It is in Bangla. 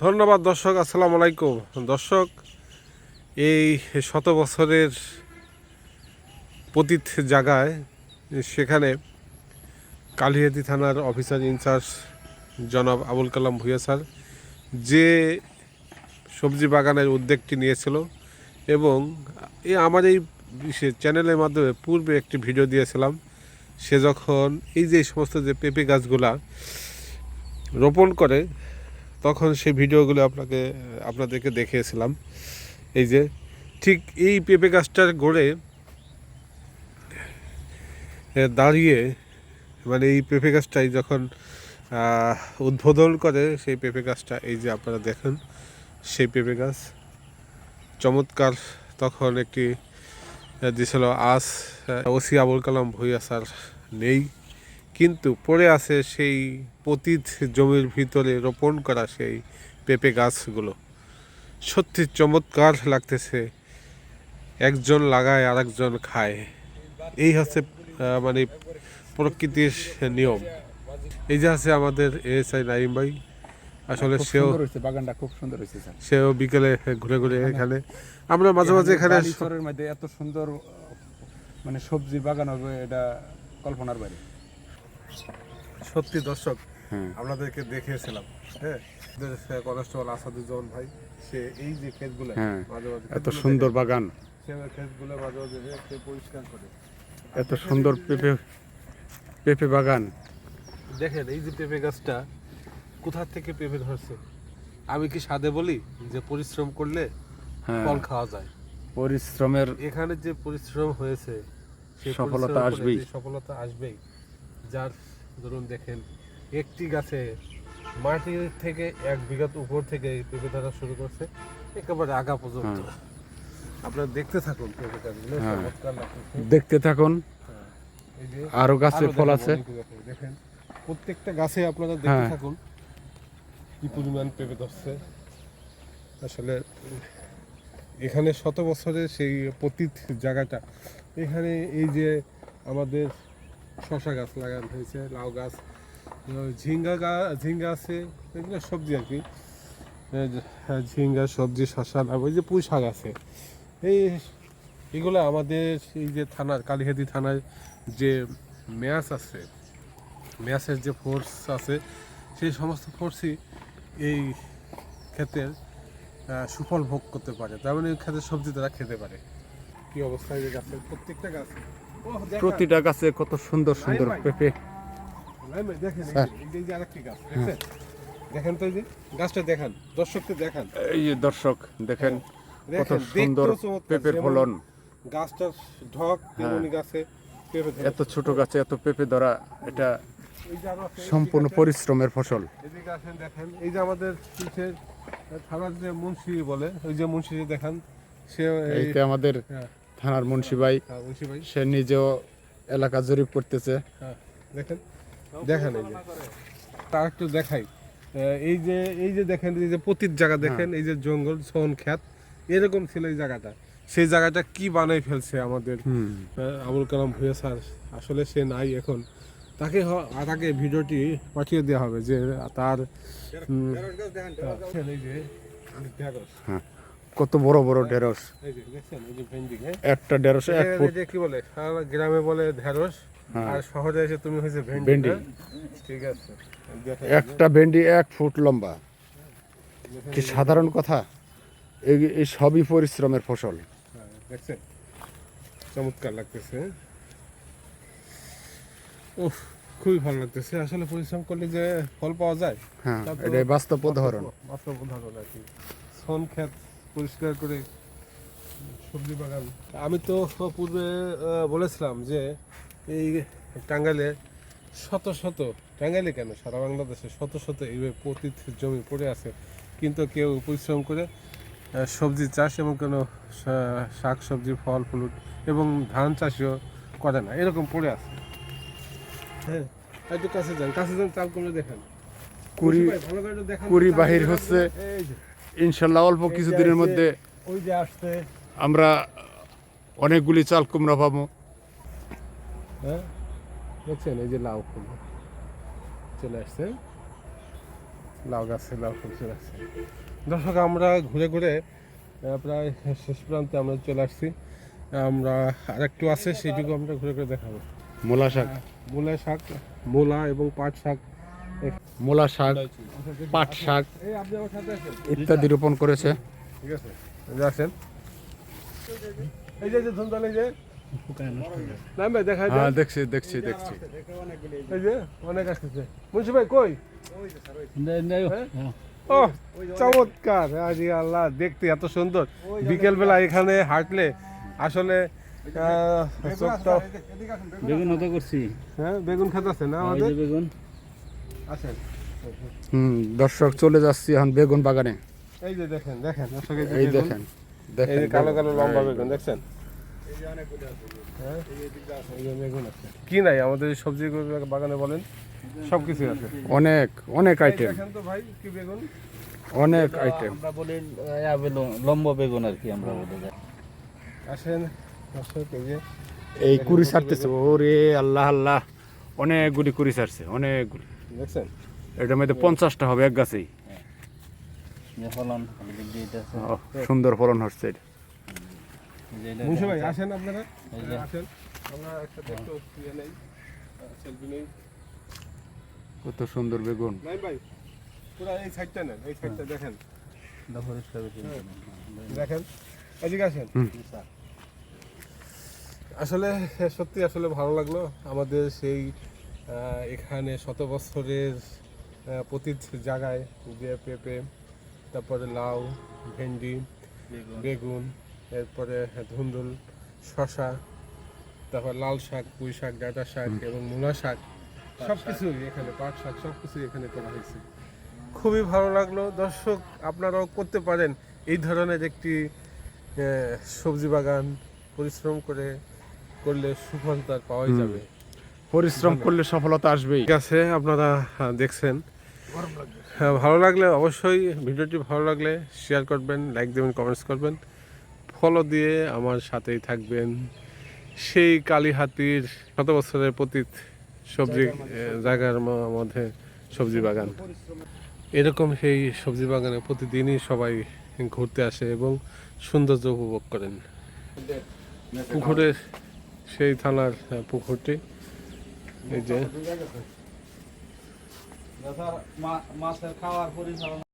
ধন্যবাদ দর্শক, আসসালামু আলাইকুম। দর্শক, এই শত বছরের পতিত জায়গায় সেখানে কালিহাতী থানার অফিসার ইনচার্জ জনাব আবুল কালাম ভূঁইয়া স্যার যে সবজি বাগানের উদ্যোগটি নিয়েছিল এবং আমার এই চ্যানেলের মাধ্যমে পূর্বে একটি ভিডিও দিয়েছিলাম। সে যখন এই যে সমস্ত যে পেঁপে গাছগুলা রোপণ করে তখন সেই ভিডিওগুলো আপনাদেরকে দেখিয়েছিলাম। এই যে ঠিক এই পেঁপে গাছটার গোড়ে দাঁড়িয়ে মানে এই পেঁপে গাছটাই যখন উদ্বোধন করে সেই পেঁপে গাছটা এই যে আপনারা দেখেন সেই পেঁপে গাছ চমৎকার তখন একটি দিয়েছিল। আজ ওসি আবুল কালাম ভূঁইয়া স্যার নেই, কিন্তু পড়ে আছে সেই পতিত জমির ভিতরে রোপণ করা সেই পেঁপে গাছগুলো। সত্যি চমৎকার লাগতেছে, একজন লাগায় আর একজন খায়, এই হচ্ছে মানে প্রকৃতির নিয়ম। এই যে আছে আমাদের এসআই নাইম ভাই, আসলে বাগানটা খুব সুন্দর হয়েছে। সেও বিকেলে ঘুরে ঘুরে এখানে আমরা মাঝে মাঝে এখানে শহরের মধ্যে এত সুন্দর মানে সবজি বাগান হবে এটা কল্পনার বাইরে। সত্যি দর্শক, আপনাদেরকে দেখিয়েছিলাম। হ্যাঁ, কনস্টেবল আসাদুজ্জামান ভাই সে এই যে ক্ষেতগুলো মাঝে মাঝে এত সুন্দর বাগান, সে ক্ষেতগুলো মাঝে মাঝে সে পরিষ্কার করে। এত সুন্দর পেঁপে বাগান দেখেন এই যে পেঁপে গাছটা কোথা থেকে পেঁপে ধরছে। আমি কি সাদে বলি যে পরিশ্রম করলে ফল খাওয়া যায়। পরিশ্রমের এখানে যে পরিশ্রম হয়েছে সেই সফলতা আসবেই, সফলতা আসবেই। যার ধরুন দেখেন একটি গাছে মাটি থেকে 1 বিঘা উপর থেকে পেঁপে ধরা শুরু করছে একেবারে আগা পর্যন্ত। আপনারা দেখতে থাকুন পেঁপে গাছগুলো, চমৎকার লাগছে। দেখতে থাকুন, আরো গাছে ফল আছে। দেখেন প্রত্যেকটা গাছে আপনারা দেখতে থাকুন কি পরিমাণ পেঁপে ধরছে। আসলে এখানে শত বছরের সেই পতিত জায়গাটা, এখানে এই যে আমাদের শশা গাছ লাগানো হয়েছে, লাউ গাছ, ঝিঙ্গা আছে, এগুলো সবজি আর কি। ঝিঙ্গা সবজি, শশা, লাউ, ওই যে পুঁই শাক আছে। এইগুলো আমাদের এই যে থানার কালিহাতী থানার যে ম্যাচ আছে, ম্যাচের যে ফোর্স আছে সেই সমস্ত ফোর্সই এই ক্ষেতের সুফল ভোগ করতে পারে। তার মানে ক্ষেতের সবজি তারা খেতে পারে। কি অবস্থা এই গাছের প্রতিটা গাছে কত সুন্দর সুন্দর পেঁপে। দেখেন এই যে আরেকটি গাছ দেখেন তো, এই যে গাছটা দেখান, দর্শককে দেখান। এই যে দর্শক দেখেন কত সুন্দর পেঁপের ফলন। গাছটার ঢক তেমনি গাছে পেঁপে ধরে। এত ছোট গাছে এত পেঁপে ধরা, এটা সম্পূর্ণ পরিশ্রমের ফসল। এদিকে আসেন, দেখেন এই যে আমাদের পিঠের থানার যে মুন্সি বলে, ওই যে মুন্সি দেখান, সে এইতে আমাদের থানার মুন্সি ভাই, সে নিজেও এলাকা জরিপ করতেছে। দেখেন দেখেন এই যে তার একটু দেখাই। এই যে দেখেন এই যে পতিত জায়গা দেখেন, এই যে জঙ্গল ছন খ্যাত এরকম ছিল এই জায়গাটা। সেই জায়গাটা কি বানাই ফেলছে আমাদের আবুল কালাম ভূঁইয়া স্যার। আসলে সে নাই এখন, তাকে ভিডিওটি পাঠিয়ে দেওয়া হবে যে তার কত বড় বড় ঢেঁড়স, একটা ঢেঁড়স 1 ফুট। কি বলে গ্রামে বলে ঢেঁড়স, আর শহরে এসে তুমি হয়েছে ভেন্ডি। ঠিক আছে, একটা ভেন্ডি 1 ফুট লম্বা, কি সাধারণ কথা? এই সবই পরিশ্রমের ফসল। দেখছেন চমৎকার লাগতেছে। উফ, খুবই ভালো লাগতেছে। আসলে পরিশ্রম করলে যে ফল পাওয়া যায়, এটাই বাস্তব উদাহরণ। বাস্তব উদাহরণ আর কি। ছন ক্ষেত পরিষ্কার করে সবজি বাগান। আমি তো পূর্বে বলেছিলাম যে এই টাঙ্গাইলে শত শত, টাঙ্গাইলে কেন সারা বাংলাদেশে শত শত এইভাবে পতিত জমি পড়ে আছে, কিন্তু কেউ পরিশ্রম করে সবজি চাষ এবং কোনো শাক সবজি ফল ফ্রুট এবং ধান চাষও করে না, এরকম পড়ে আছে। হ্যাঁ, একটু কাছে যান চাল করে দেখেন। কুড়ি বাহির হচ্ছে, ইনশাল্লাহ অল্প কিছুদিনের মধ্যে ওই যে আসছে আমরা অনেকগুলি চাল কুমড়া পাবো। হ্যাঁ, দেখছেন এই যে লাউ কুমড়া চলে আসছে, লাউ গাছে লাউ ফুল আছে। দর্শক আমরা ঘুরে ঘুরে প্রায় শেষ প্রান্তে আমরা চলে আসছি। আমরা আরেকটু আছে সেইটুকু আমরা ঘুরে ঘুরে দেখাবো। মূলা শাক, মূলা শাক, মূলা এবং পাট শাক, মূলা শাক, পাট শাক এই আপনি আমার সাথে আছেন, ইত্যাদি রোপণ করেছে। ঠিক আছে? এই যে আসেন, এই যে ধুন্দল, এই যে না ভাই দেখাই দেন। হ্যাঁ, দেখছি দেখছি দেখছি। এই যে অনেক আসতেছে। মুন্সি ভাই কই? ও চমৎকার, আজি আল্লাহ, দেখতে এত সুন্দর। বিকেল বেলা এখানে হাঁটলে আসলে চোখটা। বেগুন হতে করছি। হ্যাঁ, বেগুন খাতাছে না ওই আমাদের? যে বেগুন। আসেন, দর্শক চলে যাচ্ছি এখন বেগুন বাগানে। এই যে দেখেন দেখেন দর্শক, এই যে এই বেগুন। দেখেন এই দেখেন যে কালো কালো লম্বা বেগুন দেখছেন? হ্যাঁ, এই যে বেগুন আছে। কি নাই আমাদের এই সবজি বাগানে বলেন, সবকিছু আছে। অনেক অনেক এই আইটেম, দেখেন তো ভাই কি বেগুন। অনেক আইটেম। আমরা বলি লম্বা বেগুন আর কি আমরা বলি। আসেন দর্শক, এই যে এই কুড়ি ছাড়তেছে, ওরে আল্লাহ আল্লাহ, অনেকগুলি কুড়ি ছাড়ছে, অনেকগুলি। দেখছেন? এটার মধ্যে 50টা হবে এক গাছেই। যে ফলন ভালো দিক দিয়ে এটা আছে। সুন্দর ফলন হচ্ছে এটা। যে এটা মুন্সি ভাই আসেন আপনারা, এই যে। আসেন, আমরা একসাথে একটু ইয়ে নেই, সেলফি নেই। কত সুন্দর বেগুন। নাই ভাই, পুরো এই সাইডটা নেন, এই সাইডটা দেখেন, এটা পরিষ্কার করে দিন। দেখেন, এদিকে আসেন। আসলে সত্যি আসলে ভালো লাগলো আমাদের সেই এখানে শত বছরের পতিত জায়গায় যে পেঁপে, তারপরে লাউ, ভেন্ডি, বেগুন, এরপরে ধুন্দুল, শশা, তারপর লাল শাক, পুঁই শাক, ডাঁটা শাক এবং মূলা শাক, সব কিছুই এখানে, পাট শাক, সব কিছুই এখানে করা হয়েছে। খুবই ভালো লাগলো। দর্শক আপনারাও করতে পারেন এই ধরনের একটি সবজি বাগান, পরিশ্রম করলে সুফল তার পাওয়াই যাবে। পরিশ্রম করলে সফলতা আসবেই। ঠিক আছে, আপনারা দেখছেন। হ্যাঁ, ভালো লাগলে অবশ্যই, ভিডিওটি ভালো লাগলে শেয়ার করবেন, লাইক দেবেন, কমেন্টস করবেন, ফলো দিয়ে আমার সাথেই থাকবেন। সেই কালীহাতির শত বছরের পতিত সবজি জায়গার মধ্যে সবজি বাগান, এরকম সেই সবজি বাগানে প্রতিদিনই সবাই ঘুরতে আসে এবং সৌন্দর্য উপভোগ করেন। পুকুরের সেই থানার পুকুরটি, এই যে মাছের খাওয়ার পরিচালনা